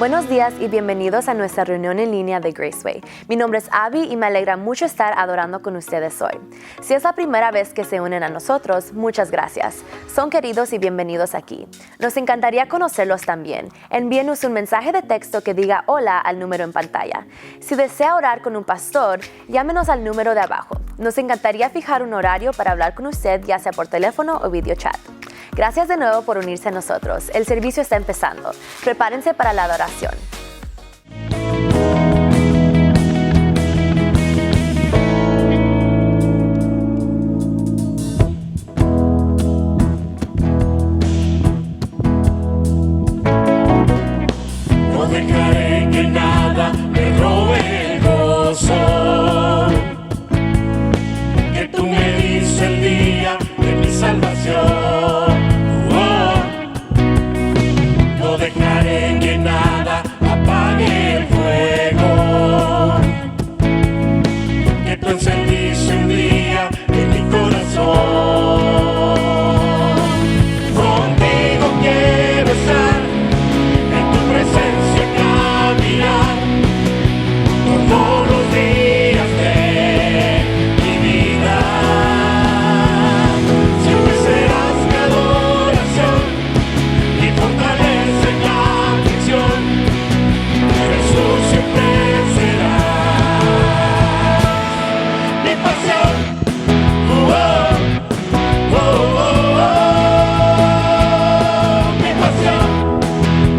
Buenos días y bienvenidos a nuestra reunión en línea de Graceway. Mi nombre es Abby y me alegra mucho estar adorando con ustedes hoy. Si es la primera vez que se unen a nosotros, muchas gracias. Son queridos y bienvenidos aquí. Nos encantaría conocerlos también. Envíenos un mensaje de texto que diga hola al número en pantalla. Si desea orar con un pastor, llámenos al número de abajo. Nos encantaría fijar un horario para hablar con usted, ya sea por teléfono o videochat. Gracias de nuevo por unirse a nosotros. El servicio está empezando. Prepárense para la adoración. No dejaré que nada me robe el gozo que tú me diste el día de mi salvación. No dejaré que nada apague el fuego que tú encendiste un día en mi corazón. Contigo quiero estar, en tu presencia caminar todos los días de mi vida. Siempre serás mi adoración, mi fortaleza en la aflicción. Jesús siempre será mi pasión. Oh, oh, oh, oh, oh, mi pasión.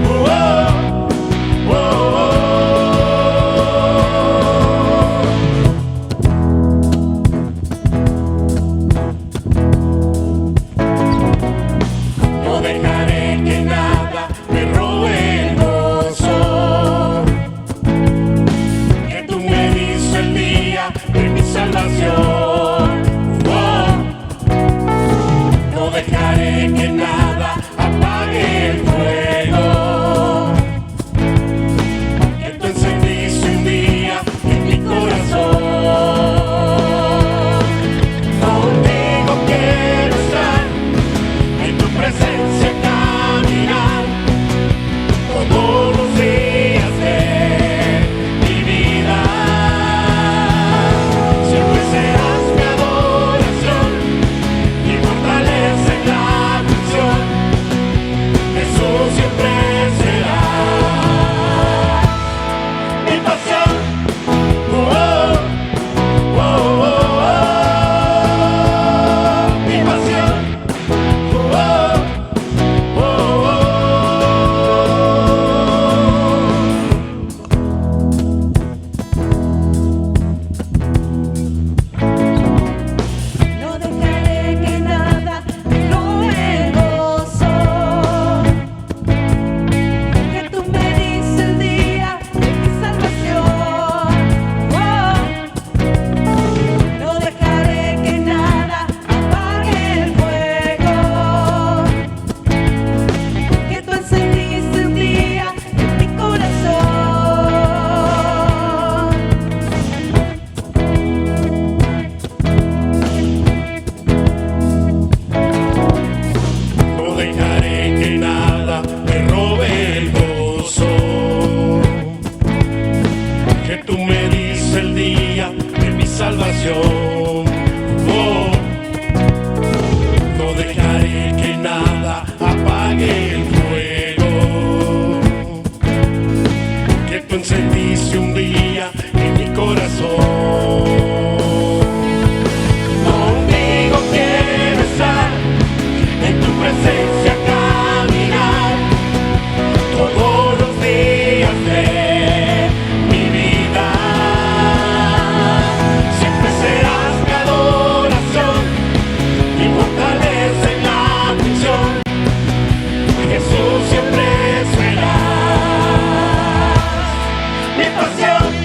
Oh, oh, oh, oh. No dejaré que nada me robe el gozo que tú me diste el día de mi salvación. Oh, no dejaré que nada apague el fuego que tú encendiste un día en mi corazón. Contigo quiero estar, en tu presencia caminar todos los días de mi vida. Siempre serás mi adoración, mi fortaleza en la aflicción. Jesús siempre será mi pasión. Oh, oh, oh, oh, oh, mi pasión. Oh, oh, oh, oh. No dejaré que nada me robe el gozo que tú me diste el día de mi salvación. No dejaré que nada apague el fuego que tú encendiste un día en mi corazón. No dejaré que nada me robe el gozo que tú me diste el día de mi salvación. Oh, no dejaré que nada apague el fuego que tú encendiste un día en mi corazón. Contigo quiero estar, en tu presencia caminar todos los días de mi vida. Siempre serás mi adoración, mi fortaleza en la aflicción. Jesús siempre será mi pasión.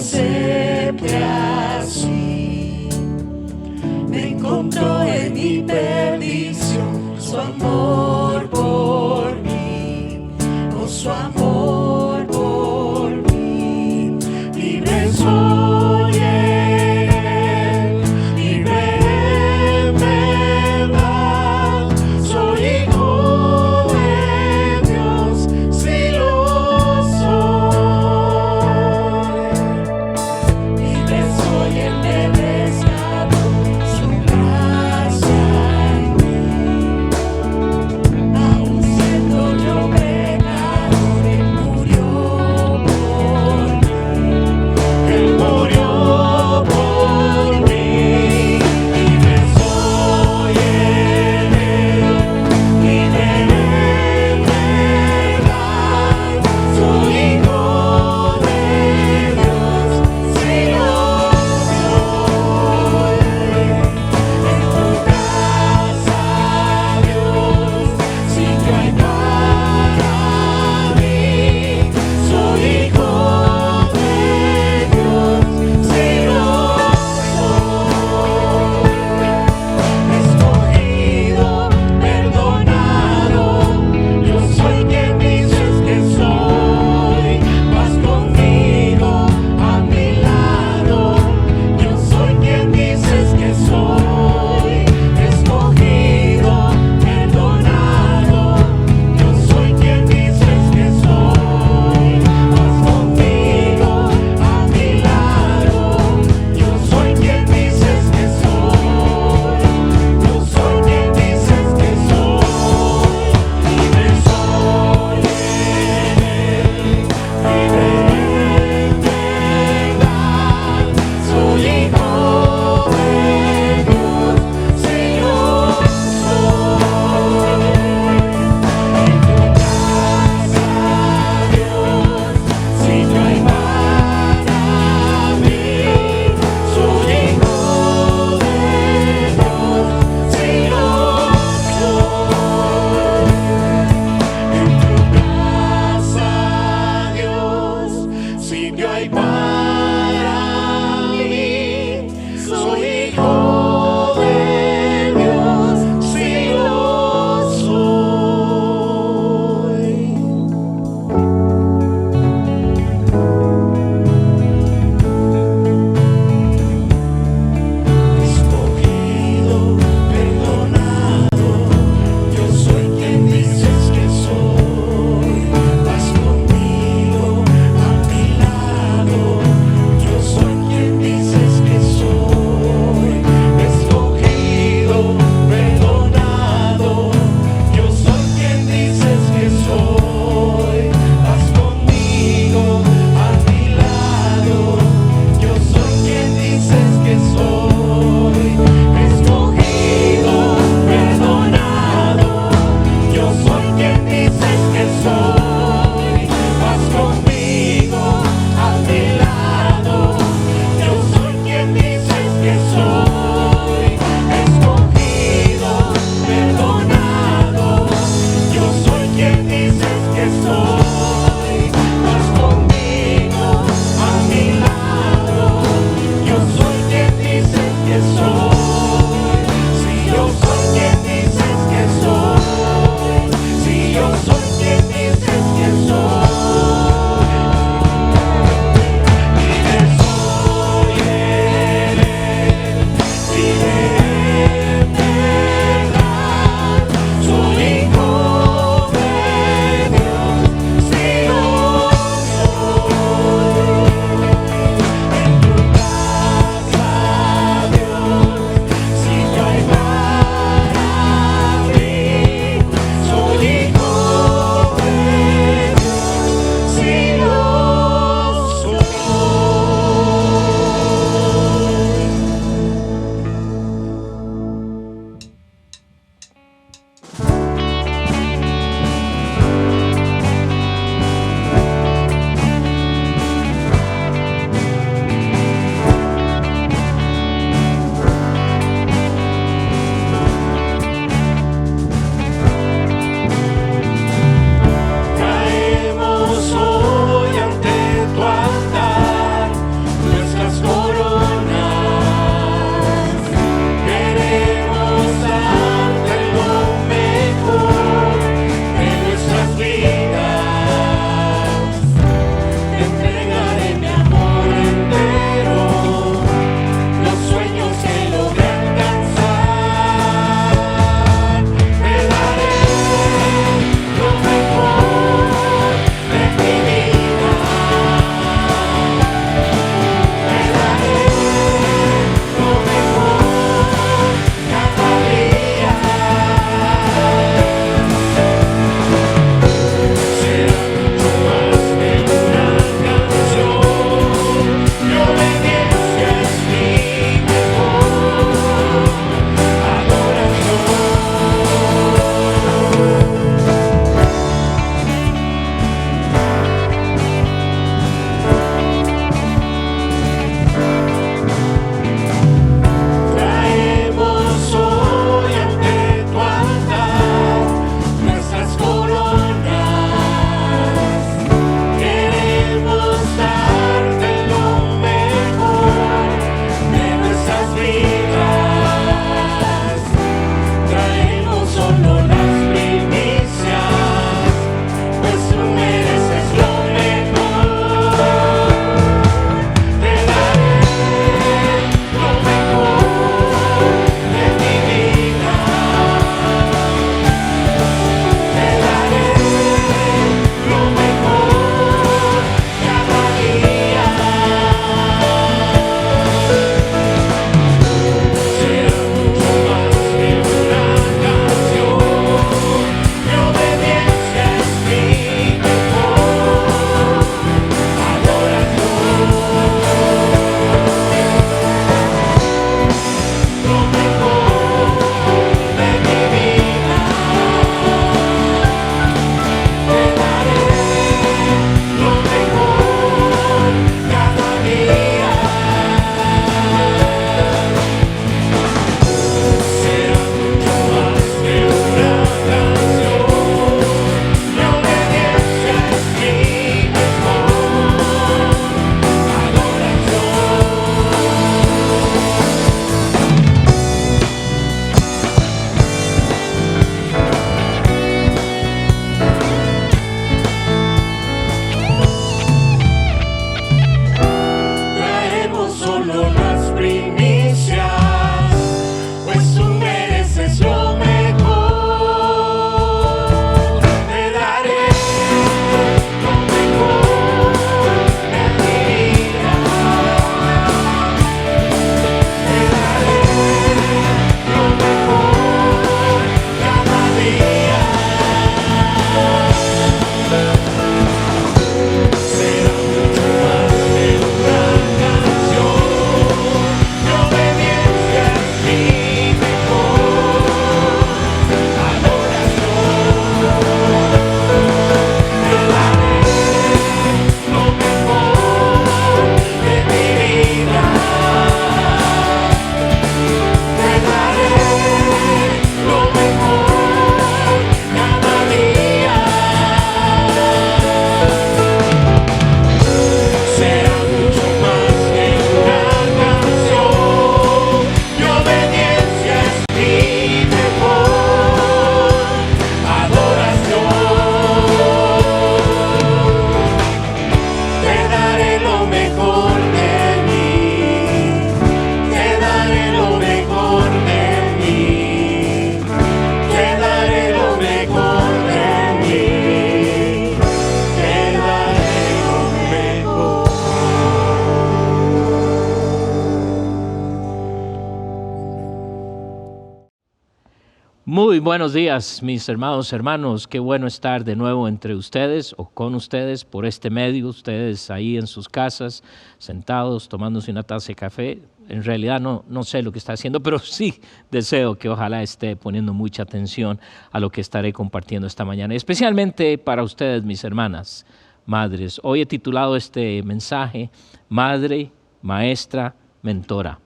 acepte así. Me encontró en mi perdición su amor por mí, con su amor por mí. Libre soy en él, libre en verdad. Soy hijo de Dios, si lo soy. solo las primicias, pues tú mereces lo mejor. Te daré lo mejor de mi vida. Te daré lo mejor cada día. Será mucho más de una canción. Mi obediencia es mi mejor adoración. Te daré lo mejor de mi vida. Te daré lo mejor cada día. Será mucho más que una canción. Mi obediencia es mi mejor adoración. Te daré lo mejor de mí. Te daré lo mejor de mí. Te daré lo mejor de mí. Te daré lo mejor. Muy buenos días, mis hermanos, hermanos. Qué bueno estar de nuevo entre ustedes o con ustedes por este medio. Ustedes ahí en sus casas, sentados, tomándose una taza de café. En realidad no sé lo que está haciendo, pero sí deseo que ojalá esté poniendo mucha atención a lo que estaré compartiendo esta mañana. Especialmente para ustedes, mis hermanas, madres. Hoy he titulado este mensaje, Madre, Maestra, Mentora.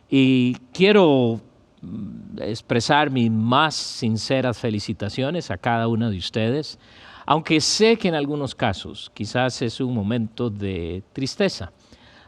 Y quiero expresar mis más sinceras felicitaciones a cada una de ustedes, aunque sé que en algunos casos quizás es un momento de tristeza.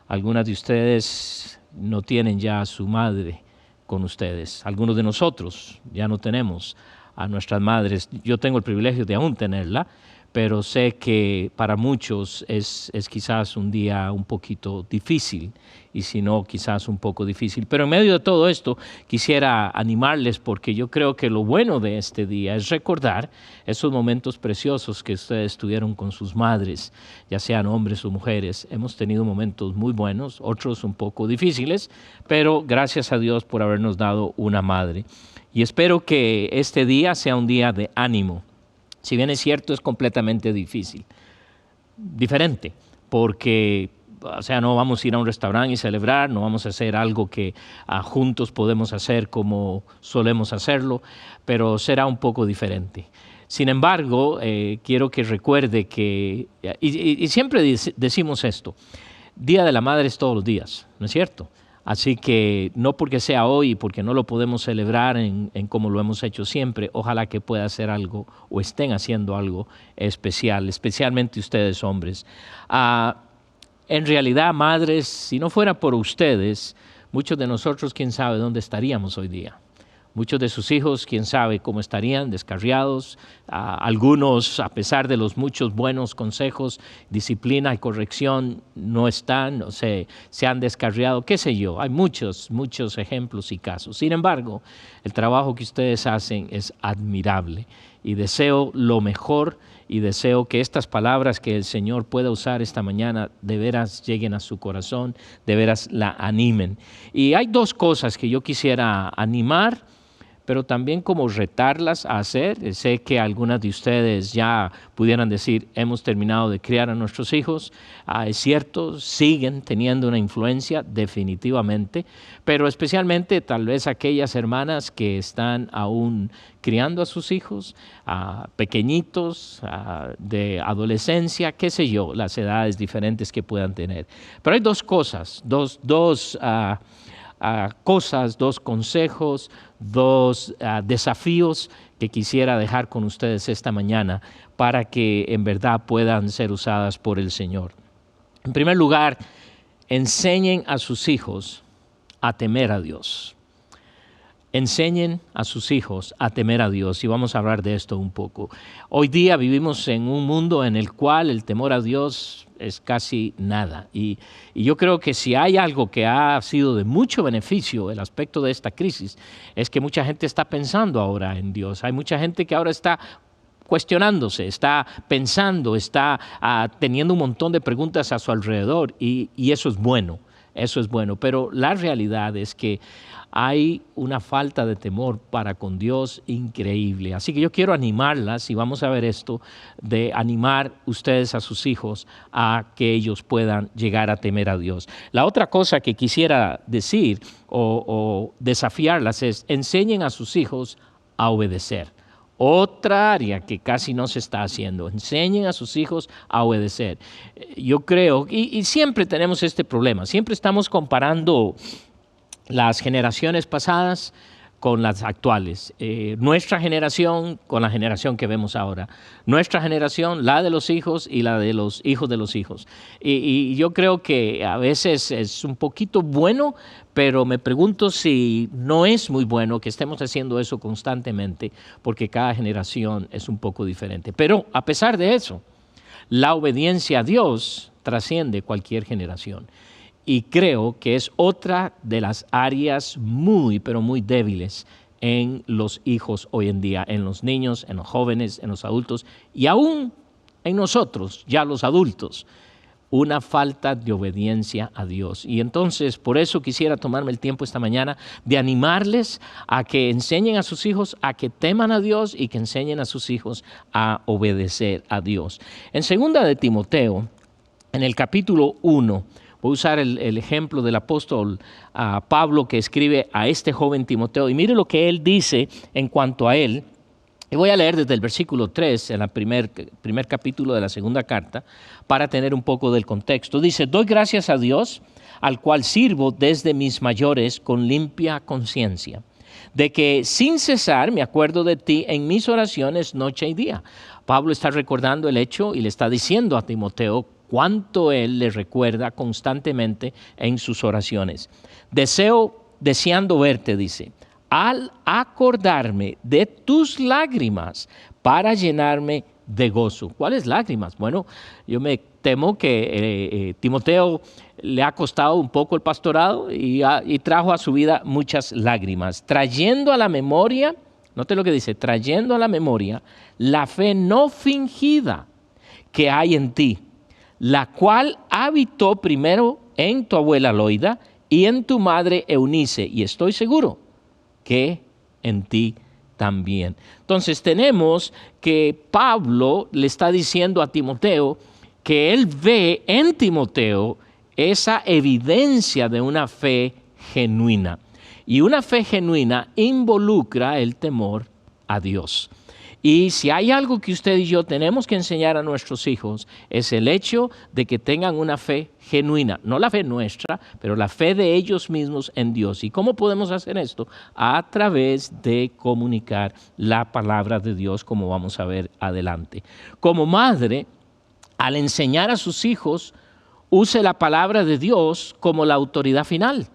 Algunas de ustedes no tienen ya a su madre con ustedes. Algunos de nosotros ya no tenemos a nuestras madres. Yo tengo el privilegio de aún tenerla, pero sé que para muchos es quizás un día un poquito difícil, y si no, quizás un poco difícil. Pero en medio de todo esto, quisiera animarles, porque yo creo que lo bueno de este día es recordar esos momentos preciosos que ustedes tuvieron con sus madres, ya sean hombres o mujeres. Hemos tenido momentos muy buenos, otros un poco difíciles, pero gracias a Dios por habernos dado una madre. Y espero que este día sea un día de ánimo. Si bien es cierto, es completamente diferente, porque, o sea, no vamos a ir a un restaurante y celebrar, no vamos a hacer algo que juntos podemos hacer como solemos hacerlo, pero será un poco diferente. Sin embargo, quiero que recuerde que, y siempre decimos esto, Día de la Madre es todos los días, ¿no es cierto? Así que no porque sea hoy y porque no lo podemos celebrar en como lo hemos hecho siempre, ojalá que pueda hacer algo o estén haciendo algo especial, especialmente ustedes hombres. En realidad, madres, si no fuera por ustedes, muchos de nosotros, quién sabe dónde estaríamos hoy día. Muchos de sus hijos, quién sabe cómo estarían, descarriados. Algunos, a pesar de los muchos buenos consejos, disciplina y corrección, no están, o se han descarriado, qué sé yo. Hay muchos ejemplos y casos. Sin embargo, el trabajo que ustedes hacen es admirable, y deseo lo mejor, y deseo que estas palabras que el Señor pueda usar esta mañana de veras lleguen a su corazón, de veras la animen. Y hay dos cosas que yo quisiera animar, pero también como retarlas a hacer. Sé que algunas de ustedes ya pudieran decir, hemos terminado de criar a nuestros hijos. Es cierto, siguen teniendo una influencia definitivamente, pero especialmente tal vez aquellas hermanas que están aún criando a sus hijos, pequeñitos, de adolescencia, qué sé yo, las edades diferentes que puedan tener. Pero hay dos cosas, dos consejos, dos desafíos que quisiera dejar con ustedes esta mañana para que en verdad puedan ser usadas por el Señor. En primer lugar, enseñen a sus hijos a temer a Dios. enseñen a sus hijos a temer a Dios, y vamos a hablar de esto un poco. Hoy día vivimos en un mundo en el cual el temor a Dios es casi nada, y yo creo que si hay algo que ha sido de mucho beneficio, el aspecto de esta crisis, es que mucha gente está pensando ahora en Dios. Hay mucha gente que ahora está cuestionándose, está pensando, está teniendo un montón de preguntas a su alrededor, y eso es bueno. Eso es bueno, pero la realidad es que hay una falta de temor para con Dios increíble. Así que yo quiero animarlas, y vamos a ver esto, de animar ustedes a sus hijos a que ellos puedan llegar a temer a Dios. La otra cosa que quisiera decir o desafiarlas es: enseñen a sus hijos a obedecer. Otra área que casi no se está haciendo. Enseñen a sus hijos a obedecer. Yo creo, y siempre tenemos este problema, siempre estamos comparando las generaciones pasadas con las actuales. Nuestra generación con la generación que vemos ahora. Nuestra generación, la de los hijos y la de los hijos de los hijos. Y yo creo que a veces es un poquito bueno, pero me pregunto si no es muy bueno que estemos haciendo eso constantemente, porque cada generación es un poco diferente. Pero a pesar de eso, la obediencia a Dios trasciende cualquier generación. Y creo que es otra de las áreas muy, pero muy débiles en los hijos hoy en día, en los niños, en los jóvenes, en los adultos y aún en nosotros, ya los adultos, una falta de obediencia a Dios. Y entonces, por eso quisiera tomarme el tiempo esta mañana de animarles a que enseñen a sus hijos a que teman a Dios y que enseñen a sus hijos a obedecer a Dios. En 2 de Timoteo, en el capítulo 1, voy a usar el ejemplo del apóstol Pablo, que escribe a este joven Timoteo, y mire lo que él dice en cuanto a él. Y voy a leer desde el versículo 3, en el primer capítulo de la segunda carta, para tener un poco del contexto. Dice: doy gracias a Dios, al cual sirvo desde mis mayores con limpia conciencia, de que sin cesar me acuerdo de ti en mis oraciones noche y día. Pablo está recordando el hecho y le está diciendo a Timoteo cuánto él le recuerda constantemente en sus oraciones. Deseando verte, dice, al acordarme de tus lágrimas para llenarme de gozo. ¿Cuáles lágrimas? Bueno, yo me temo que Timoteo le ha costado un poco el pastorado y trajo a su vida muchas lágrimas, trayendo a la memoria, note lo que dice, trayendo a la memoria la fe no fingida que hay en ti, la cual habitó primero en tu abuela Loida y en tu madre Eunice, y estoy seguro que en ti también. Entonces tenemos que Pablo le está diciendo a Timoteo que él ve en Timoteo esa evidencia de una fe genuina. Y una fe genuina involucra el temor a Dios. Y si hay algo que usted y yo tenemos que enseñar a nuestros hijos, es el hecho de que tengan una fe genuina. No la fe nuestra, pero la fe de ellos mismos en Dios. ¿Y cómo podemos hacer esto? A través de comunicar la palabra de Dios, como vamos a ver adelante. Como madre, al enseñar a sus hijos, use la palabra de Dios como la autoridad final.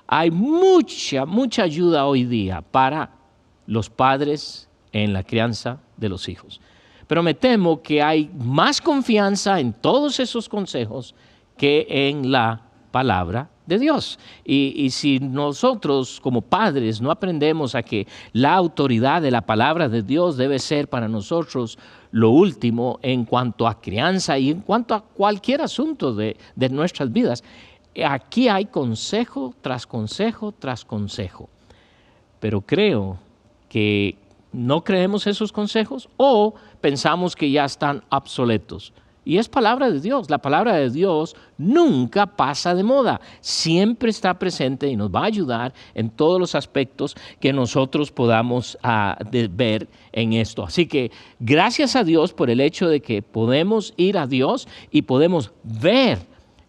Hay mucha ayuda hoy día para los padres en la crianza de los hijos. Pero me temo que hay más confianza en todos esos consejos que en la palabra de Dios. Y si nosotros como padres no aprendemos a que la autoridad de la palabra de Dios debe ser para nosotros lo último en cuanto a crianza y en cuanto a cualquier asunto de nuestras vidas, aquí hay consejo tras consejo tras consejo. Pero creo que no creemos esos consejos o pensamos que ya están obsoletos. Y es palabra de Dios. La palabra de Dios nunca pasa de moda. Siempre está presente y nos va a ayudar en todos los aspectos que nosotros podamos ver en esto. Así que gracias a Dios por el hecho de que podemos ir a Dios y podemos ver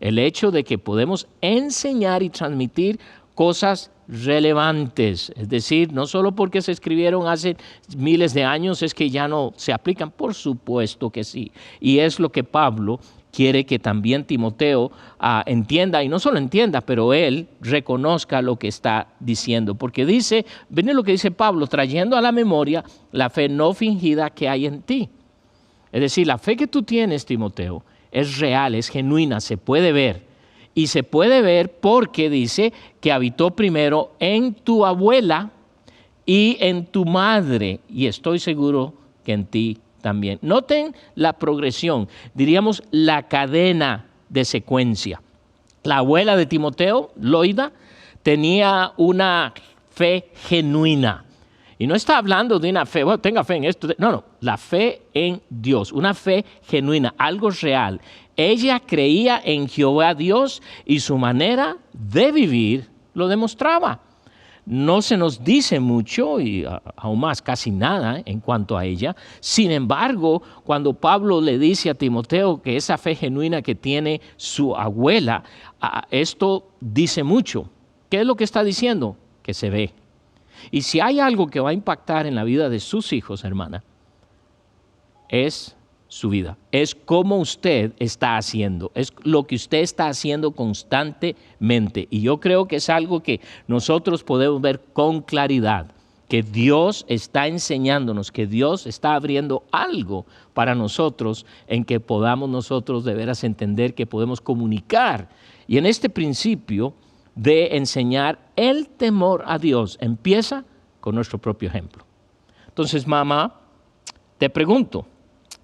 el hecho de que podemos enseñar y transmitir cosas relevantes, es decir, no solo porque se escribieron hace miles de años es que ya no se aplican, por supuesto que sí, y es lo que Pablo quiere que también Timoteo entienda, y no solo entienda, pero él reconozca lo que está diciendo. Porque dice, viene lo que dice Pablo, trayendo a la memoria la fe no fingida que hay en ti. Es decir, la fe que tú tienes, Timoteo, es real, es genuina, se puede ver. Y se puede ver porque dice que habitó primero en tu abuela y en tu madre, y estoy seguro que en ti también. Noten la progresión, diríamos la cadena de secuencia. La abuela de Timoteo, Loida, tenía una fe genuina. Y no está hablando de una fe, bueno, tenga fe en esto. No, la fe en Dios, una fe genuina, algo real. Ella creía en Jehová Dios y su manera de vivir lo demostraba. No se nos dice mucho y aún más casi nada en cuanto a ella. Sin embargo, cuando Pablo le dice a Timoteo que esa fe genuina que tiene su abuela, esto dice mucho. ¿Qué es lo que está diciendo? Que se ve. Y si hay algo que va a impactar en la vida de sus hijos, hermana, es su vida, es cómo usted está haciendo, es lo que usted está haciendo constantemente. Y yo creo que es algo que nosotros podemos ver con claridad, que Dios está enseñándonos, que Dios está abriendo algo para nosotros en que podamos nosotros de veras entender que podemos comunicar. Y en este principio de enseñar el temor a Dios empieza con nuestro propio ejemplo. Entonces, mamá, te pregunto,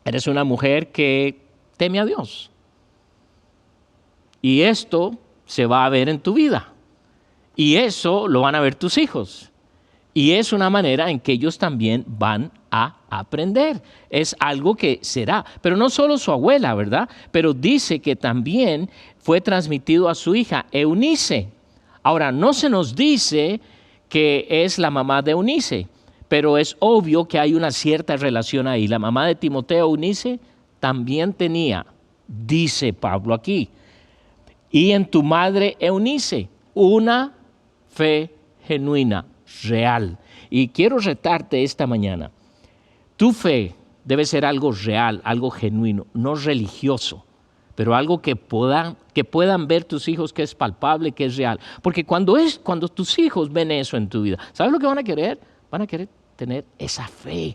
eres una mujer que teme a Dios. Y esto se va a ver en tu vida. Y eso lo van a ver tus hijos. Y es una manera en que ellos también van a aprender. Es algo que será. Pero no solo su abuela, ¿verdad? Pero dice que también fue transmitido a su hija, Eunice. Ahora, no se nos dice que es la mamá de Eunice, pero es obvio que hay una cierta relación ahí. La mamá de Timoteo, Eunice, también tenía, dice Pablo aquí, y en tu madre, Eunice, una fe genuina, real. Y quiero retarte esta mañana. Tu fe debe ser algo real, algo genuino, no religioso, pero algo que puedan ver tus hijos, que es palpable, que es real. Porque cuando tus hijos ven eso en tu vida, ¿sabes lo que van a querer? Van a querer tener esa fe.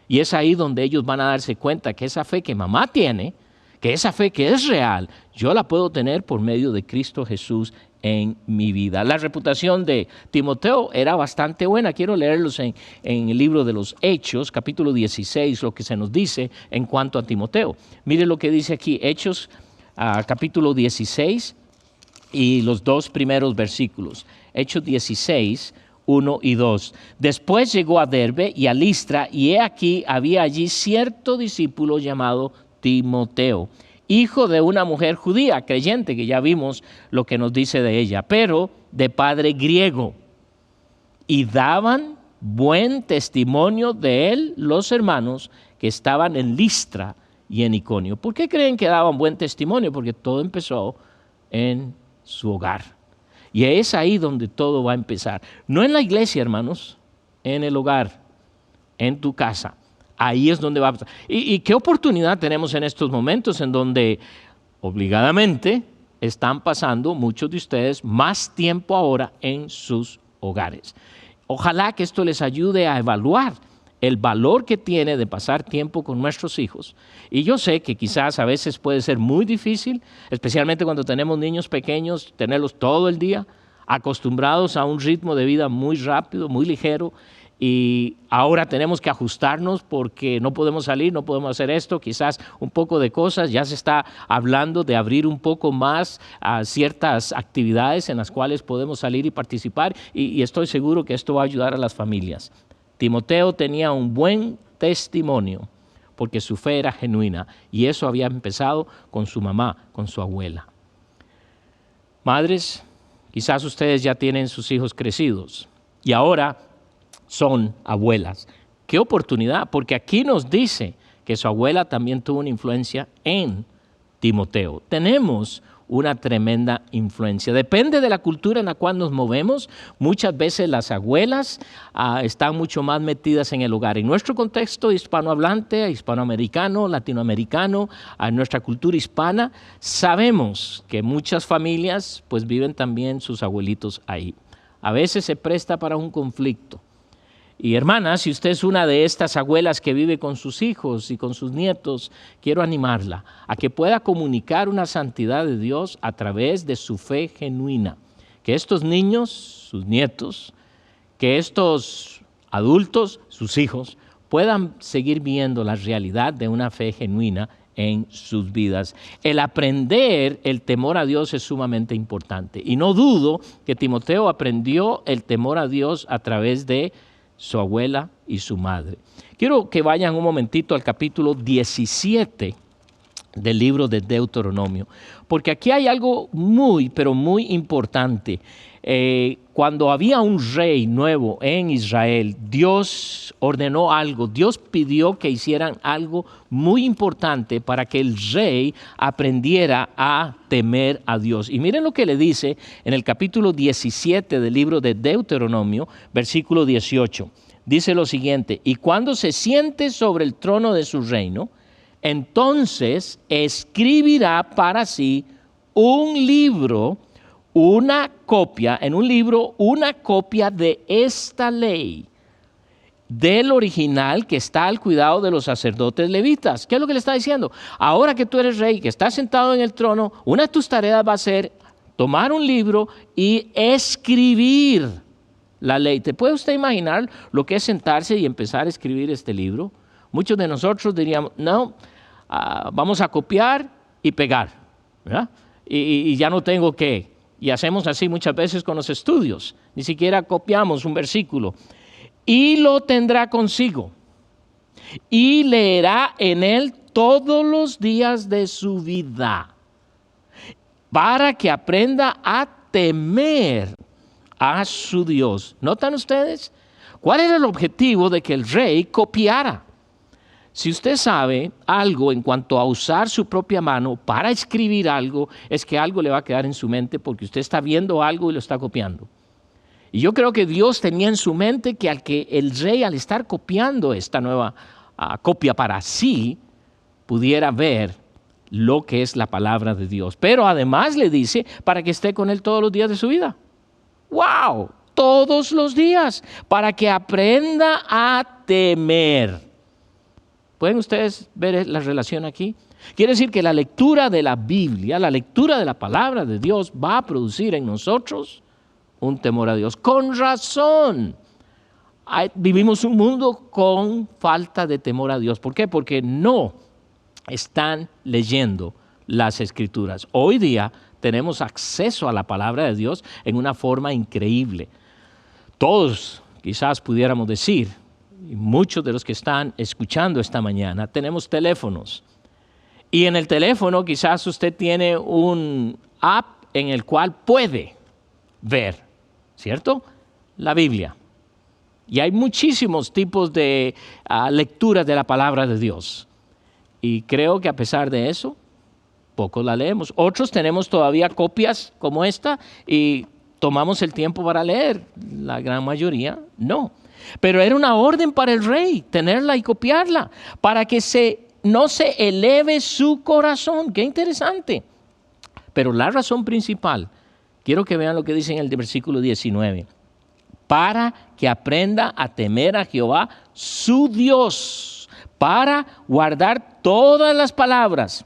Y es ahí donde ellos van a darse cuenta que esa fe que mamá tiene, que esa fe que es real, yo la puedo tener por medio de Cristo Jesús en mi vida. La reputación de Timoteo era bastante buena. Quiero leerlos en el libro de los Hechos, capítulo 16, lo que se nos dice en cuanto a Timoteo. Mire lo que dice aquí, Hechos, capítulo 16 y los 2 primeros versículos. Hechos 16, 1 y 2. Después llegó a Derbe y a Listra, y he aquí había allí cierto discípulo llamado Timoteo, hijo de una mujer judía, creyente, que ya vimos lo que nos dice de ella, pero de padre griego. Y daban buen testimonio de él los hermanos que estaban en Listra y en Iconio. ¿Por qué creen que daban buen testimonio? Porque todo empezó en su hogar. Y es ahí donde todo va a empezar. No en la iglesia, hermanos, en el hogar, en tu casa. Ahí es donde va a pasar. ¿Y qué oportunidad tenemos en estos momentos en donde obligadamente están pasando muchos de ustedes más tiempo ahora en sus hogares? Ojalá que esto les ayude a evaluar el valor que tiene de pasar tiempo con nuestros hijos. Y yo sé que quizás a veces puede ser muy difícil, especialmente cuando tenemos niños pequeños, tenerlos todo el día, acostumbrados a un ritmo de vida muy rápido, muy ligero, y ahora tenemos que ajustarnos porque no podemos salir, no podemos hacer esto, quizás un poco de cosas. Ya se está hablando de abrir un poco más a ciertas actividades en las cuales podemos salir y participar, y estoy seguro que esto va a ayudar a las familias. Timoteo tenía un buen testimonio porque su fe era genuina, y eso había empezado con su mamá, con su abuela. Madres, quizás ustedes ya tienen sus hijos crecidos y ahora son abuelas. ¡Qué oportunidad! Porque aquí nos dice que su abuela también tuvo una influencia en Timoteo. Tenemos una tremenda influencia. Depende de la cultura en la cual nos movemos. Muchas veces las abuelas están mucho más metidas en el hogar. En nuestro contexto hispanohablante, hispanoamericano, latinoamericano, en nuestra cultura hispana, sabemos que muchas familias pues viven también sus abuelitos ahí. A veces se presta para un conflicto. Y hermana, si usted es una de estas abuelas que vive con sus hijos y con sus nietos, quiero animarla a que pueda comunicar una santidad de Dios a través de su fe genuina. Que estos niños, sus nietos, que estos adultos, sus hijos, puedan seguir viendo la realidad de una fe genuina en sus vidas. El aprender el temor a Dios es sumamente importante. Y no dudo que Timoteo aprendió el temor a Dios a través de su abuela y su madre. Quiero que vayan un momentito al capítulo 17 del libro de Deuteronomio, porque aquí hay algo muy, pero muy importante. Cuando había un rey nuevo en Israel, Dios ordenó algo, Dios pidió que hicieran algo muy importante para que el rey aprendiera a temer a Dios. Y miren lo que le dice en el capítulo 17 del libro de Deuteronomio, versículo 18. Dice lo siguiente: y cuando se siente sobre el trono de su reino, entonces escribirá para sí un libro, una copia de esta ley, del original que está al cuidado de los sacerdotes levitas. ¿Qué es lo que le está diciendo? Ahora que tú eres rey, que estás sentado en el trono, una de tus tareas va a ser tomar un libro y escribir la ley. ¿Te puede usted imaginar lo que es sentarse y empezar a escribir este libro? Muchos de nosotros diríamos, no, vamos a copiar y pegar, ¿verdad? Y ya no tengo que. Y hacemos así muchas veces con los estudios. Ni siquiera copiamos un versículo. Y lo tendrá consigo. Y leerá en él todos los días de su vida, para que aprenda a temer a su Dios. ¿Notan ustedes? ¿Cuál era el objetivo de que el rey copiara? Si usted sabe algo en cuanto a usar su propia mano para escribir algo, es que algo le va a quedar en su mente porque usted está viendo algo y lo está copiando. Y yo creo que Dios tenía en su mente que el rey, al estar copiando esta nueva copia para sí, pudiera ver lo que es la palabra de Dios. Pero además le dice para que esté con él todos los días de su vida. ¡Wow! Todos los días, para que aprenda a temer. ¿Pueden ustedes ver la relación aquí? Quiere decir que la lectura de la Biblia, la lectura de la palabra de Dios va a producir en nosotros un temor a Dios. Con razón, vivimos un mundo con falta de temor a Dios. ¿Por qué? Porque no están leyendo las Escrituras. Hoy día tenemos acceso a la palabra de Dios en una forma increíble. Todos quizás pudiéramos decir, y muchos de los que están escuchando esta mañana, tenemos teléfonos. Y en el teléfono quizás usted tiene un app en el cual puede ver, ¿cierto? La Biblia. Y hay muchísimos tipos de lecturas de la palabra de Dios. Y creo que a pesar de eso, pocos la leemos. Otros tenemos todavía copias como esta y tomamos el tiempo para leer. La gran mayoría no. Pero era una orden para el rey, tenerla y copiarla, para que no se eleve su corazón. ¡Qué interesante! Pero la razón principal, quiero que vean lo que dice en el versículo 19. Para que aprenda a temer a Jehová, su Dios, para guardar todas las palabras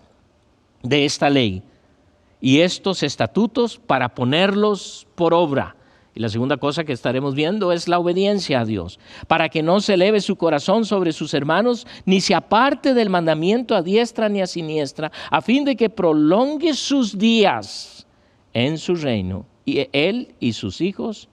de esta ley y estos estatutos para ponerlos por obra. Y la segunda cosa que estaremos viendo es la obediencia a Dios, para que no se eleve su corazón sobre sus hermanos, ni se aparte del mandamiento a diestra ni a siniestra, a fin de que prolongue sus días en su reino, y él y sus hijos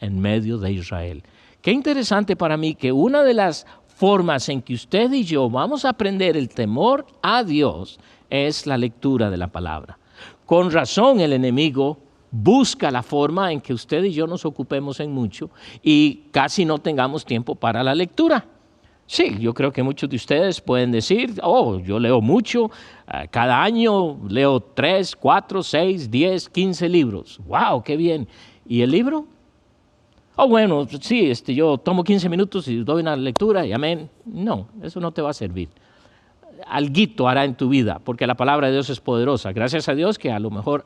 en medio de Israel. Qué interesante para mí que una de las formas en que usted y yo vamos a aprender el temor a Dios es la lectura de la palabra. Con razón el enemigo busca la forma en que usted y yo nos ocupemos en mucho y casi no tengamos tiempo para la lectura. Sí, yo creo que muchos de ustedes pueden decir, oh, yo leo mucho, cada año leo 3, 4, 6, 10, 15 libros. ¡Wow, qué bien! ¿Y el libro? Oh, bueno, sí, yo tomo 15 minutos y doy una lectura y amén. No, eso no te va a servir. Alguito hará en tu vida, porque la palabra de Dios es poderosa. Gracias a Dios que a lo mejor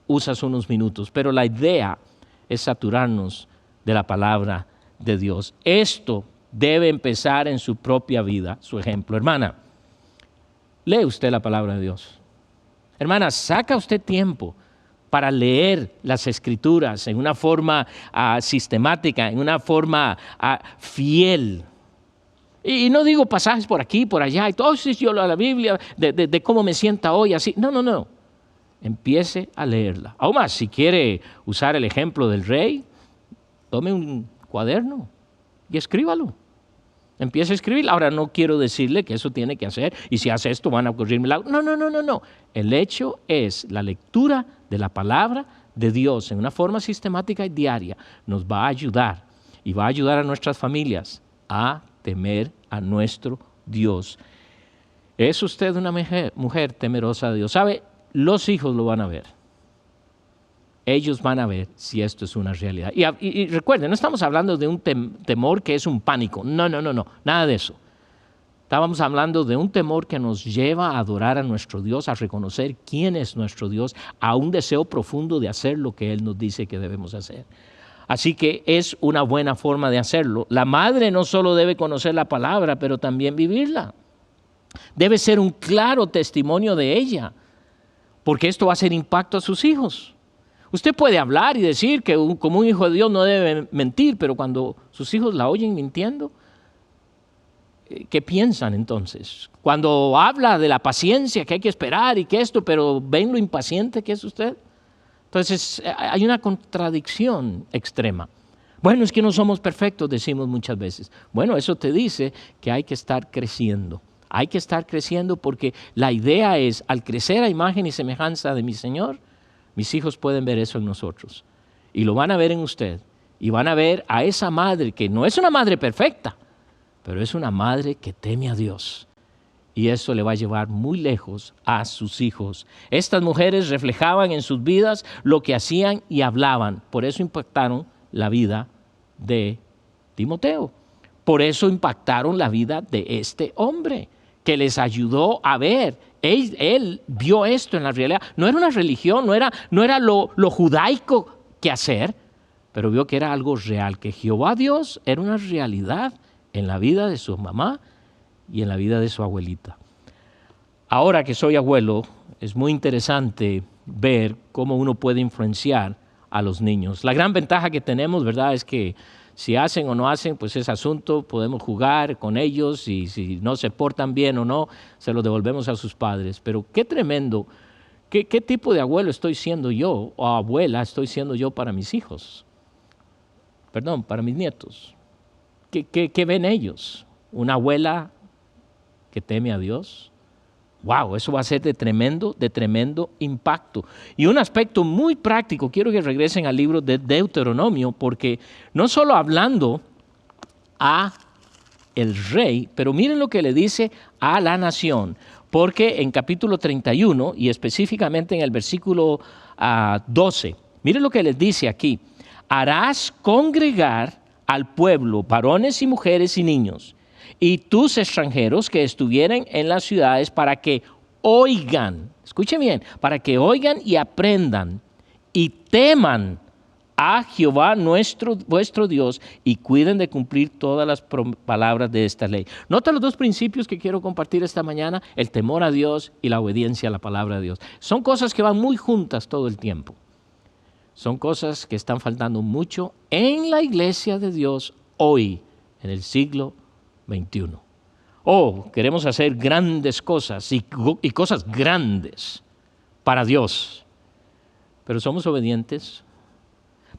usas unos minutos, pero la idea es saturarnos de la palabra de Dios. Esto debe empezar en su propia vida, su ejemplo. Hermana, lee usted la palabra de Dios. Hermana, saca usted tiempo para leer las Escrituras en una forma sistemática, en una forma fiel. Y no digo pasajes por aquí, por allá, y todo, si yo leo la Biblia, de cómo me sienta hoy, así. No. Empiece a leerla. Aún más, si quiere usar el ejemplo del rey, tome un cuaderno y escríbalo. Empiece a escribir. Ahora no quiero decirle que eso tiene que hacer y si hace esto van a ocurrir milagros. No. El hecho es la lectura de la palabra de Dios en una forma sistemática y diaria. Nos va a ayudar y va a ayudar a nuestras familias a temer a nuestro Dios. ¿Es usted una mujer temerosa de Dios? ¿Sabe? Los hijos lo van a ver. Ellos van a ver si esto es una realidad. Y recuerden, no estamos hablando de un temor que es un pánico. No, nada de eso. Estábamos hablando de un temor que nos lleva a adorar a nuestro Dios, a reconocer quién es nuestro Dios, a un deseo profundo de hacer lo que Él nos dice que debemos hacer. Así que es una buena forma de hacerlo. La madre no solo debe conocer la palabra, pero también vivirla. Debe ser un claro testimonio de ella, porque esto va a hacer impacto a sus hijos. Usted puede hablar y decir que como un hijo de Dios no debe mentir, pero cuando sus hijos la oyen mintiendo, ¿qué piensan entonces? Cuando habla de la paciencia, que hay que esperar y que esto, pero ven lo impaciente que es usted. Entonces hay una contradicción extrema. Bueno, es que no somos perfectos, decimos muchas veces. Bueno, eso te dice que hay que estar creciendo. Hay que estar creciendo porque la idea es, al crecer a imagen y semejanza de mi Señor, mis hijos pueden ver eso en nosotros. Y lo van a ver en usted. Y van a ver a esa madre que no es una madre perfecta, pero es una madre que teme a Dios. Y eso le va a llevar muy lejos a sus hijos. Estas mujeres reflejaban en sus vidas lo que hacían y hablaban. Por eso impactaron la vida de Timoteo. Por eso impactaron la vida de este hombre, que les ayudó a ver. Él vio esto en la realidad. No era una religión, no era lo judaico que hacer, pero vio que era algo real, que Jehová Dios era una realidad en la vida de su mamá y en la vida de su abuelita. Ahora que soy abuelo, es muy interesante ver cómo uno puede influenciar a los niños. La gran ventaja que tenemos, ¿verdad?, es que si hacen o no hacen, pues es asunto, podemos jugar con ellos y si no se portan bien o no, se los devolvemos a sus padres. Pero qué tremendo, qué tipo de abuelo estoy siendo yo o abuela estoy siendo yo para mis hijos. Perdón, para mis nietos. ¿Qué ven ellos? ¿Una abuela que teme a Dios? ¡Wow! Eso va a ser de tremendo impacto. Y un aspecto muy práctico, quiero que regresen al libro de Deuteronomio, porque no solo hablando a el rey, pero miren lo que le dice a la nación, porque en capítulo 31 y específicamente en el versículo 12, miren lo que les dice aquí: harás congregar al pueblo, varones y mujeres y niños, y tus extranjeros que estuvieren en las ciudades para que oigan, escuchen bien, para que oigan y aprendan y teman a Jehová vuestro Dios y cuiden de cumplir todas las palabras de esta ley. Nota los dos principios que quiero compartir esta mañana: el temor a Dios y la obediencia a la palabra de Dios. Son cosas que van muy juntas todo el tiempo. Son cosas que están faltando mucho en la iglesia de Dios hoy, en el siglo XXI. Queremos hacer grandes cosas y cosas grandes para Dios, pero somos obedientes,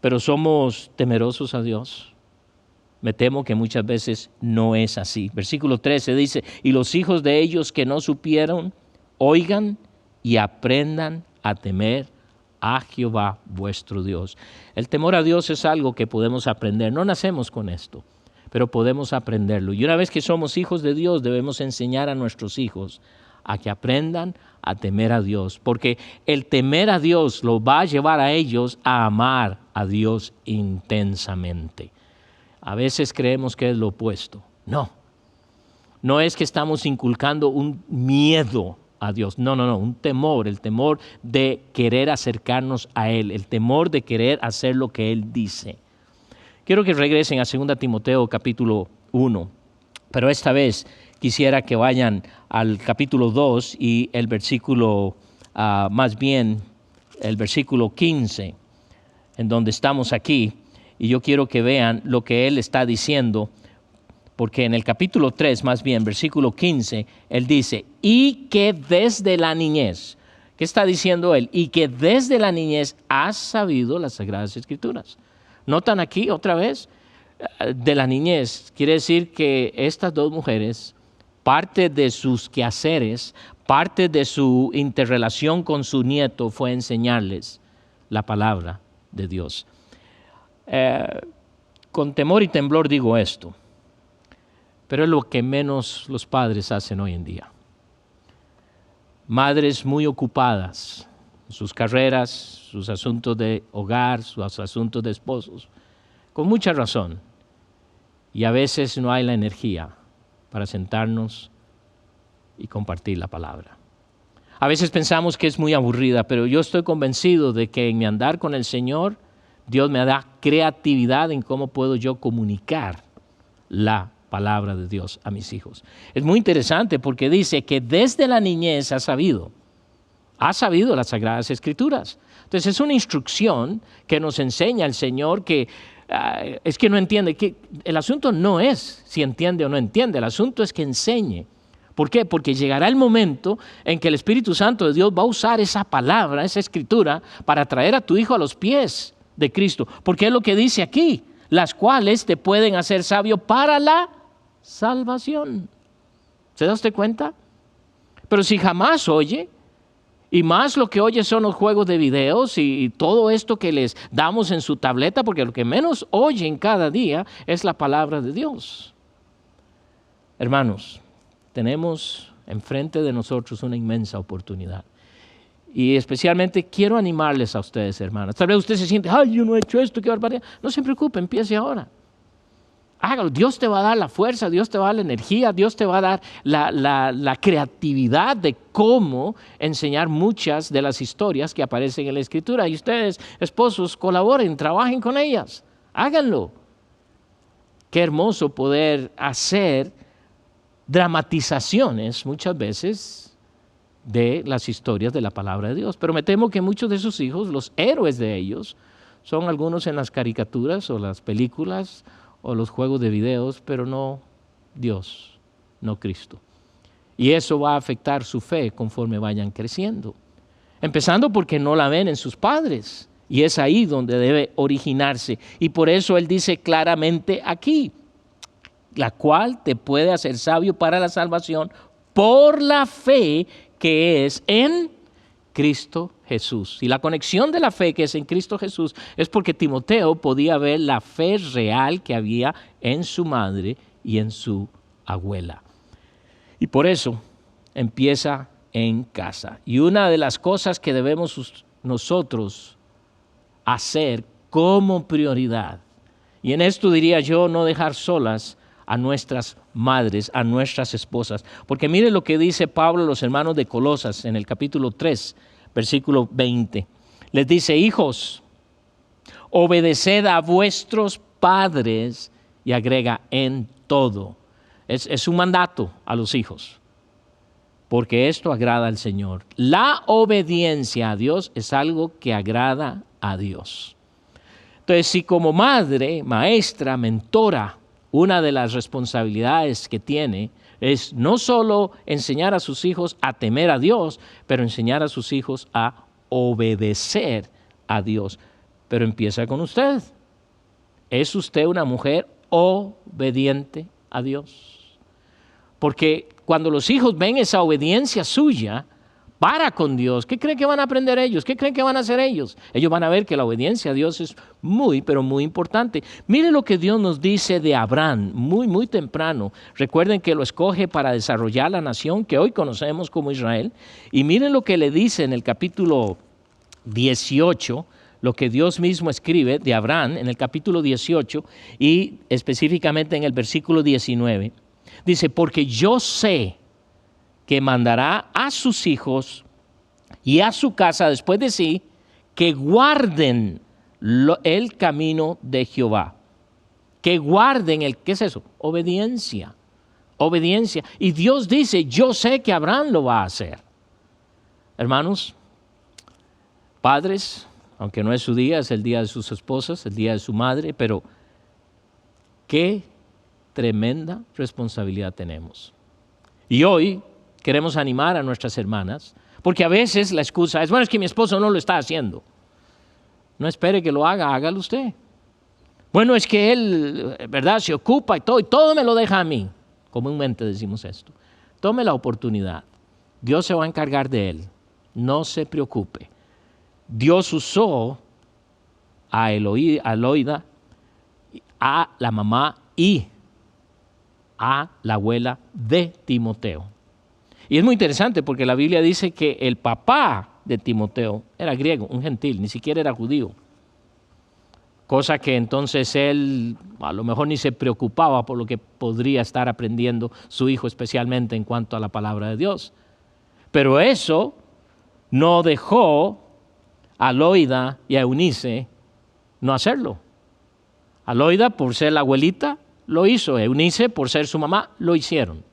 pero somos temerosos a Dios. Me temo que muchas veces no es así. Versículo 13 dice: y los hijos de ellos que no supieron, oigan y aprendan a temer a Jehová vuestro Dios. El temor a Dios es algo que podemos aprender, no nacemos con esto, pero podemos aprenderlo. Y una vez que somos hijos de Dios, debemos enseñar a nuestros hijos a que aprendan a temer a Dios, porque el temer a Dios los va a llevar a ellos a amar a Dios intensamente. A veces creemos que es lo opuesto. No es que estamos inculcando un miedo a Dios. No, un temor, el temor de querer acercarnos a Él, el temor de querer hacer lo que Él dice. Quiero que regresen a 2 Timoteo capítulo 1, pero esta vez quisiera que vayan al capítulo 2 y el versículo, más bien el versículo 15, en donde estamos aquí, y yo quiero que vean lo que él está diciendo, porque en el capítulo 3, más bien, versículo 15, él dice, y que desde la niñez, ¿qué está diciendo él? Y que desde la niñez has sabido las Sagradas Escrituras. ¿Notan aquí otra vez? De la niñez, quiere decir que estas dos mujeres, parte de sus quehaceres, parte de su interrelación con su nieto fue enseñarles la palabra de Dios. Con temor y temblor digo esto, pero es lo que menos los padres hacen hoy en día. Madres muy ocupadas, sus carreras, sus asuntos de hogar, sus asuntos de esposos, con mucha razón, y a veces no hay la energía para sentarnos y compartir la palabra. A veces pensamos que es muy aburrida, pero yo estoy convencido de que en mi andar con el Señor, Dios me da creatividad en cómo puedo yo comunicar la palabra de Dios a mis hijos. Es muy interesante porque dice que desde la niñez ha sabido las Sagradas Escrituras. Entonces es una instrucción que nos enseña el Señor que es que no entiende, que el asunto no es si entiende o no entiende, el asunto es que enseñe. ¿Por qué? Porque llegará el momento en que el Espíritu Santo de Dios va a usar esa palabra, esa escritura, para traer a tu hijo a los pies de Cristo. Porque es lo que dice aquí, las cuales te pueden hacer sabio para la salvación. ¿Se da usted cuenta? Pero si jamás oye, y más lo que oye son los juegos de videos y todo esto que les damos en su tableta, porque lo que menos oyen cada día es la palabra de Dios. Hermanos, tenemos enfrente de nosotros una inmensa oportunidad. Y especialmente quiero animarles a ustedes, hermanas. Tal vez usted se siente, ay, yo no he hecho esto, qué barbaridad. No se preocupe, empiece ahora. Hágalo, Dios te va a dar la fuerza, Dios te va a dar la energía, Dios te va a dar la creatividad de cómo enseñar muchas de las historias que aparecen en la Escritura. Y ustedes, esposos, colaboren, trabajen con ellas, háganlo. Qué hermoso poder hacer dramatizaciones muchas veces de las historias de la palabra de Dios. Pero me temo que muchos de sus hijos, los héroes de ellos, son algunos en las caricaturas o las películas o los juegos de videos, pero no Dios, no Cristo. Y eso va a afectar su fe conforme vayan creciendo. Empezando porque no la ven en sus padres. Y es ahí donde debe originarse. Y por eso él dice claramente aquí, la cual te puede hacer sabio para la salvación por la fe que es en Cristo Jesús. Y la conexión de la fe que es en Cristo Jesús es porque Timoteo podía ver la fe real que había en su madre y en su abuela. Y por eso empieza en casa. Y una de las cosas que debemos nosotros hacer como prioridad, y en esto diría yo, no dejar solas a nuestras madres, a nuestras esposas. Porque mire lo que dice Pablo a los hermanos de Colosas en el capítulo 3, versículo 20. Les dice, hijos, obedeced a vuestros padres, y agrega, en todo. Es un mandato a los hijos, porque esto agrada al Señor. La obediencia a Dios es algo que agrada a Dios. Entonces, si como madre, maestra, mentora, una de las responsabilidades que tiene es no solo enseñar a sus hijos a temer a Dios, pero enseñar a sus hijos a obedecer a Dios. Pero empieza con usted. ¿Es usted una mujer obediente a Dios? Porque cuando los hijos ven esa obediencia suya, para con Dios, ¿qué creen que van a aprender ellos? ¿Qué creen que van a hacer ellos? Ellos van a ver que la obediencia a Dios es muy, pero muy importante. Mire lo que Dios nos dice de Abraham, muy, muy temprano. Recuerden que lo escoge para desarrollar la nación que hoy conocemos como Israel. Y miren lo que le dice en el capítulo 18, lo que Dios mismo escribe de Abraham en el capítulo 18 y específicamente en el versículo 19. Dice, porque yo sé que mandará a sus hijos y a su casa después de sí, que guarden el camino de Jehová. Que guarden ¿qué es eso? Obediencia. Obediencia. Y Dios dice, yo sé que Abraham lo va a hacer. Hermanos, padres, aunque no es su día, es el día de sus esposas, el día de su madre, pero qué tremenda responsabilidad tenemos. Y hoy queremos animar a nuestras hermanas, porque a veces la excusa es, bueno, es que mi esposo no lo está haciendo. No espere que lo haga, hágalo usted. Bueno, es que él, ¿verdad?, se ocupa y todo me lo deja a mí. Comúnmente decimos esto. Tome la oportunidad. Dios se va a encargar de él. No se preocupe. Dios usó a Loida, a la mamá y a la abuela de Timoteo. Y es muy interesante porque la Biblia dice que el papá de Timoteo era griego, un gentil, ni siquiera era judío. Cosa que entonces él a lo mejor ni se preocupaba por lo que podría estar aprendiendo su hijo, especialmente en cuanto a la palabra de Dios. Pero eso no dejó a Loida y a Eunice no hacerlo. A Loida, por ser la abuelita, lo hizo. Eunice, por ser su mamá, lo hicieron.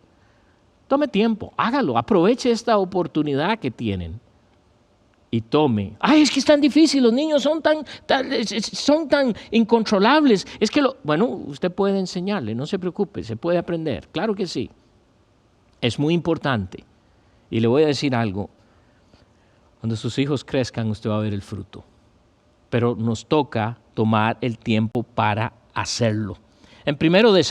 Tome tiempo, hágalo, aproveche esta oportunidad que tienen y tome. Ay, es que es tan difícil, los niños son tan incontrolables. Es que, bueno, usted puede enseñarle, no se preocupe, se puede aprender, claro que sí. Es muy importante. Y le voy a decir algo, cuando sus hijos crezcan usted va a ver el fruto. Pero nos toca tomar el tiempo para hacerlo. En 1 de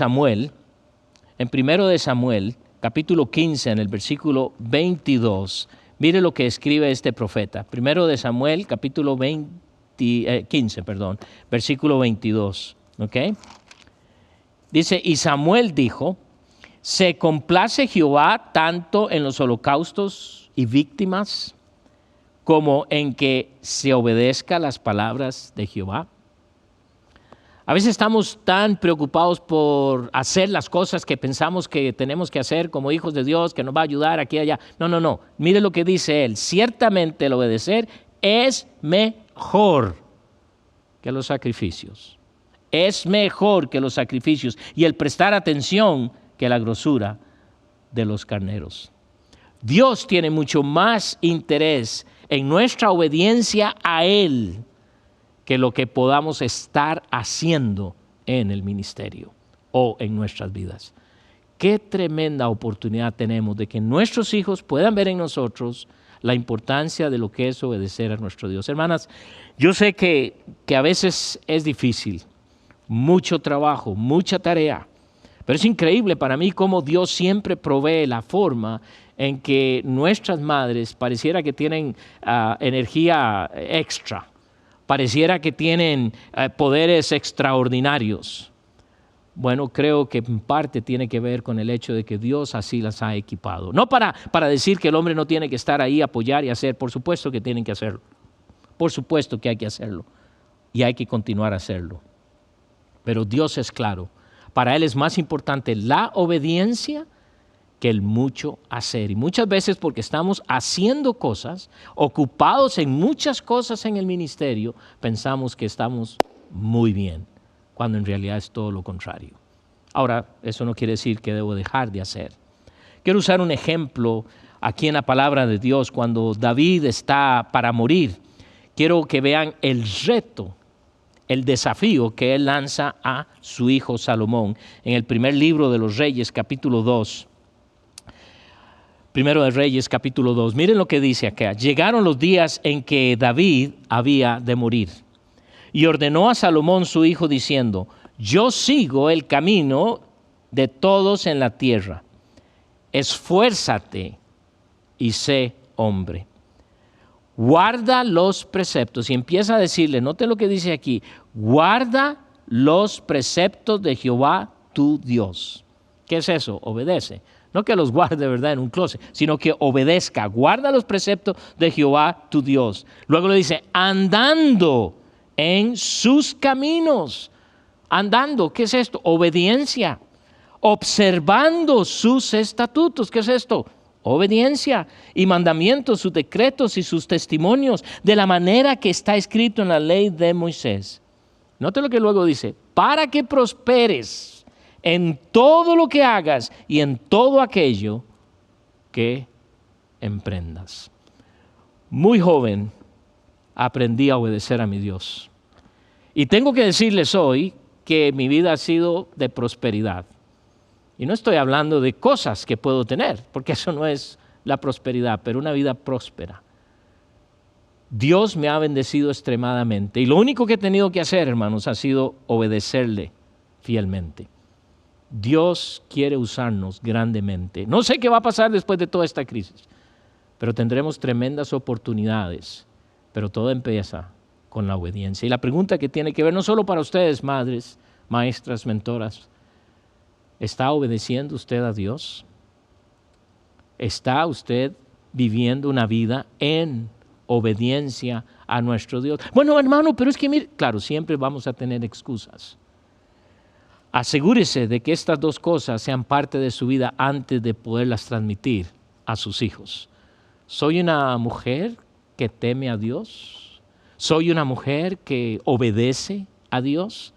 Samuel, capítulo 15, en el versículo 22, mire lo que escribe este profeta. 1 de Samuel, capítulo 15, versículo 22. ¿Okay? Dice, y Samuel dijo, ¿se complace Jehová tanto en los holocaustos y víctimas como en que se obedezca las palabras de Jehová? A veces estamos tan preocupados por hacer las cosas que pensamos que tenemos que hacer como hijos de Dios, que nos va a ayudar aquí y allá. No. Mire lo que dice él. Ciertamente el obedecer es mejor que los sacrificios. Es mejor que los sacrificios. Y el prestar atención que la grosura de los carneros. Dios tiene mucho más interés en nuestra obediencia a Él que lo que podamos estar haciendo en el ministerio o en nuestras vidas. Qué tremenda oportunidad tenemos de que nuestros hijos puedan ver en nosotros la importancia de lo que es obedecer a nuestro Dios. Hermanas, yo sé que a veces es difícil, mucho trabajo, mucha tarea, pero es increíble para mí cómo Dios siempre provee la forma en que nuestras madres pareciera que tienen energía extra. Pareciera que tienen poderes extraordinarios. Bueno, creo que en parte tiene que ver con el hecho de que Dios así las ha equipado. No para decir que el hombre no tiene que estar ahí, apoyar y hacer. Por supuesto que tienen que hacerlo. Por supuesto que hay que hacerlo. Y hay que continuar a hacerlo. Pero Dios es claro. Para Él es más importante la obediencia que el mucho hacer. Y muchas veces porque estamos haciendo cosas, ocupados en muchas cosas en el ministerio, pensamos que estamos muy bien, cuando en realidad es todo lo contrario. Ahora, eso no quiere decir que debo dejar de hacer. Quiero usar un ejemplo aquí en la palabra de Dios, cuando David está para morir. Quiero que vean el reto, el desafío que él lanza a su hijo Salomón en el primer libro de los Reyes, capítulo 2. Primero de Reyes, capítulo 2. Miren lo que dice acá. Llegaron los días en que David había de morir. Y ordenó a Salomón su hijo diciendo, yo sigo el camino de todos en la tierra. Esfuérzate y sé hombre. Guarda los preceptos. Y empieza a decirle, note lo que dice aquí, guarda los preceptos de Jehová tu Dios. ¿Qué es eso? Obedece. No que los guarde, ¿verdad?, en un closet, sino que obedezca. Guarda los preceptos de Jehová tu Dios. Luego le dice, andando en sus caminos. Andando, ¿qué es esto? Obediencia. Observando sus estatutos, ¿qué es esto? Obediencia. Y mandamientos, sus decretos y sus testimonios, de la manera que está escrito en la ley de Moisés. Note lo que luego dice, para que prosperes en todo lo que hagas y en todo aquello que emprendas. Muy joven aprendí a obedecer a mi Dios. Y tengo que decirles hoy que mi vida ha sido de prosperidad. Y no estoy hablando de cosas que puedo tener, porque eso no es la prosperidad, pero una vida próspera. Dios me ha bendecido extremadamente. Y lo único que he tenido que hacer, hermanos, ha sido obedecerle fielmente. Dios quiere usarnos grandemente. No sé qué va a pasar después de toda esta crisis, pero tendremos tremendas oportunidades. Pero todo empieza con la obediencia. Y la pregunta que tiene que ver no solo para ustedes, madres, maestras, mentoras, ¿está obedeciendo usted a Dios? ¿Está usted viviendo una vida en obediencia a nuestro Dios? Bueno, hermano, pero es que mire, claro, siempre vamos a tener excusas. Asegúrese de que estas dos cosas sean parte de su vida antes de poderlas transmitir a sus hijos. ¿Soy una mujer que teme a Dios? ¿Soy una mujer que obedece a Dios?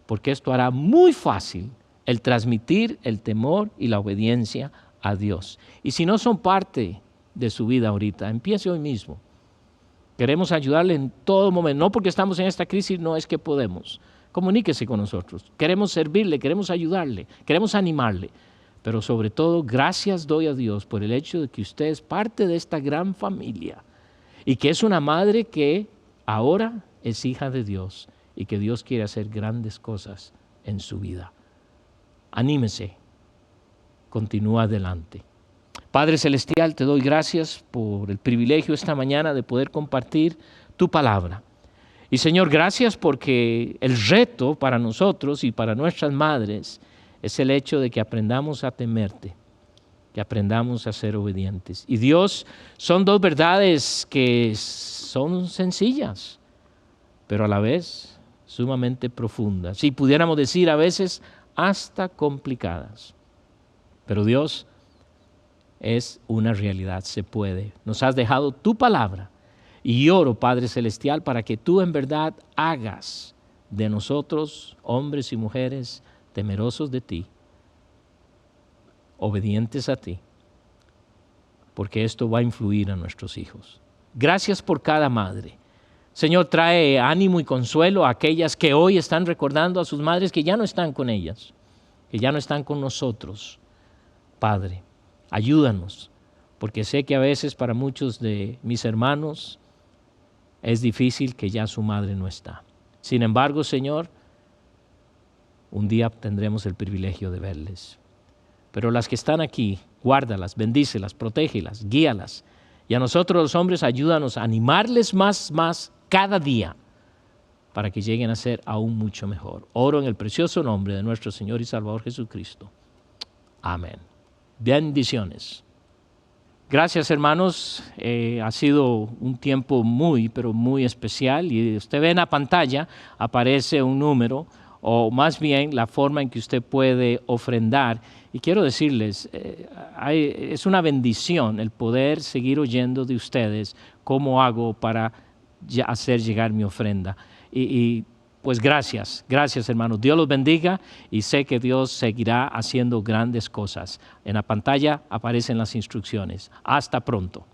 Porque esto hará muy fácil el transmitir el temor y la obediencia a Dios. Y si no son parte de su vida ahorita, empiece hoy mismo. Queremos ayudarle en todo momento, no porque estamos en esta crisis, no es que podemos. Comuníquese con nosotros. Queremos servirle, queremos ayudarle, queremos animarle. Pero sobre todo, gracias doy a Dios por el hecho de que usted es parte de esta gran familia y que es una madre que ahora es hija de Dios y que Dios quiere hacer grandes cosas en su vida. Anímese, continúa adelante. Padre Celestial, te doy gracias por el privilegio esta mañana de poder compartir tu palabra. Y Señor, gracias porque el reto para nosotros y para nuestras madres es el hecho de que aprendamos a temerte, que aprendamos a ser obedientes. Y Dios, son dos verdades que son sencillas, pero a la vez sumamente profundas. Si pudiéramos decir a veces hasta complicadas. Pero Dios, es una realidad, se puede. Nos has dejado tu palabra. Y oro, Padre Celestial, para que tú en verdad hagas de nosotros, hombres y mujeres, temerosos de ti, obedientes a ti, porque esto va a influir a nuestros hijos. Gracias por cada madre. Señor, trae ánimo y consuelo a aquellas que hoy están recordando a sus madres que ya no están con ellas, que ya no están con nosotros. Padre, ayúdanos, porque sé que a veces para muchos de mis hermanos es difícil que ya su madre no está. Sin embargo, Señor, un día tendremos el privilegio de verles. Pero las que están aquí, guárdalas, bendícelas, protégelas, guíalas. Y a nosotros los hombres, ayúdanos a animarles más cada día para que lleguen a ser aún mucho mejor. Oro en el precioso nombre de nuestro Señor y Salvador Jesucristo. Amén. Bendiciones. Gracias, hermanos. Ha sido un tiempo pero muy especial. Y usted ve en la pantalla, aparece un número, o más bien la forma en que usted puede ofrendar. Y quiero decirles, es una bendición el poder seguir oyendo de ustedes cómo hago para hacer llegar mi ofrenda. Pues gracias hermanos. Dios los bendiga y sé que Dios seguirá haciendo grandes cosas. En la pantalla aparecen las instrucciones. Hasta pronto.